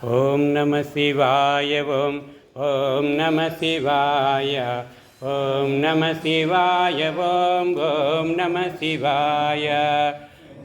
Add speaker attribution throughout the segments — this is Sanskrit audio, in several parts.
Speaker 1: ओम नमः शिवाय ओम नमः शिवाय ओम नमः शिवाय ओम नमः शिवाय।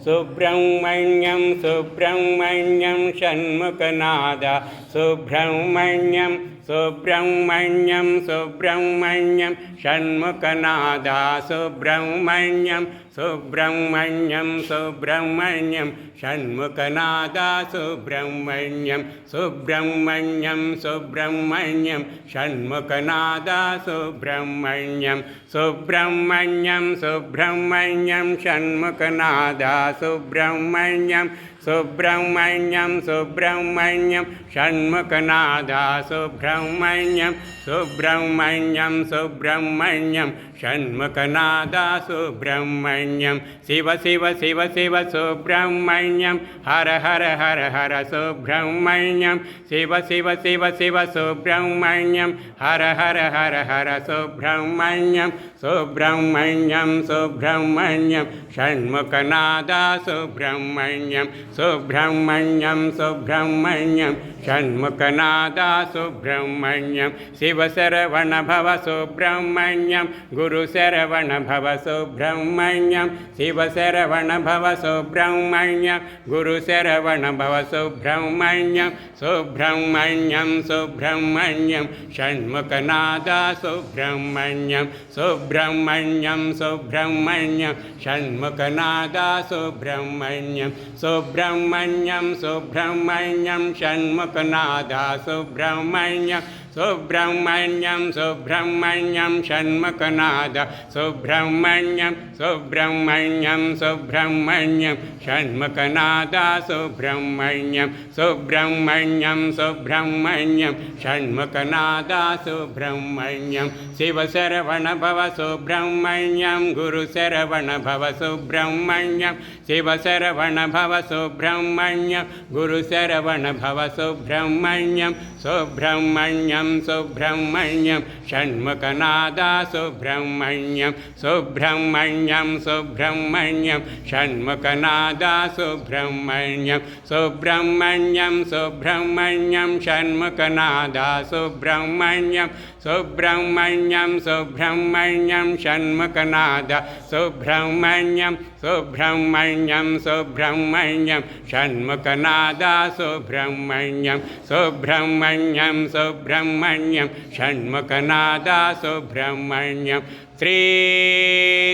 Speaker 1: सुब्रह्मण्यं सुब्रह्मण्यं षण्मुखनाद सुब्रह्मण्यं सुब्रह्मण्यं सुब्रह्मण्यं षण्मुखनाद सुब्रह्मण्यं सुब्रह्मण्यं सुब्रह्मण्यं षण्मुखनाद सुब्रह्मण्यं सुब्रह्मण्यं सुब्रह्मण्यं षण्मुखनाद सुब्रह्मण्यं सुब्रह्मण्यं सुब्रह्मण्यं षण्मुखनाद सुब्रह्मण्यं सुब्रह्मण्यं सुब्रह्मण्यं षण्मुखनाद सुब्रह्मण्यं सुब्रह्मण्यं सुब्रह्मण्यं षण्मुखनाद सुब्रह्मण्यं शिव शिव शिव शिव सुब्रह्मण्यं हर हर हर हर सुब्रह्मण्यं शिव शिव शिव शिव सुब्रह्मण्यं हर हर हर हर सुब्रह्मण्यं सुब्रह्मण्यं सुब्रह्मण्यं षण्मुखनाद सुब्रह्मण्यं सुब्रह्मण्यं सुब्रह्मण्यं षण्मुखनाद सुब्रह्मण्यं शिव शरवण भव सुब्रह्मण्यं गुरु शरवण भव सुब्रह्मण्यं शिव शरवण भव सुब्रह्मण्यं गुरु शरवण भव सुब्रह्मण्यं सुब्रह्मण्यं सुब्रह्मण्यं षण्मुखनाद सुब्रह्मण्यं सुब्रह्मण्यं सुब्रह्मण्यं षण्मुखनाद सुब्रह्मण्यं सुब्रह्मण्यं सुब्रह्मण्यं षण्मुखनाद सुब्रह्मण्यं सुब्रह्मण्यं सुब्रह्मण्यं षण्मुखनाद सुब्रह्मण्यं सुब्रह्मण्यं सुब्रह्मण्यं षण्मुखनाद सुब्रह्मण्यं सुब्रह्मण्यं सुब्रह्मण्यं षण्मुखनाद सुब्रह्मण्यं शिव शरवण भव सुब्रह्मण्यं गुरु शरवण भव सुब्रह्मण्यं शिव शरवण भव सुब्रह्मण्यं गुरु शरवण भव सुब्रह्मण्यं सुब्रह्मण्यं सुब्रह्मण्यं षण्मुखनाद सुब्रह्मण्यं सुब्रह्मण्यं सुब्रह्मण्यं षण्मुखनाद सुब्रह्मण्यं सुब्रह्मण्यं सुब्रह्मण्यं षण्मुखनाद सुब्रह्मण्यं सुब्रह्मण्यं सुब्रह्मण्यं षण्मुखनाद सुब्रह्मण्यं सुब्रह्मण्यं सुब्रह्मण्यं षण्मुखनाद सुब्रह्मण्यं सुब्रह्मण्यं सुब्रह्मण्यं षण्मुखनाद सुब्रह्मण्यं श्री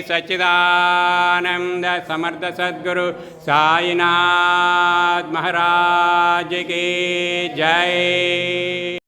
Speaker 1: सच्चिदानंद समर्थ सद्गुरु साईनाथ महाराज की जय।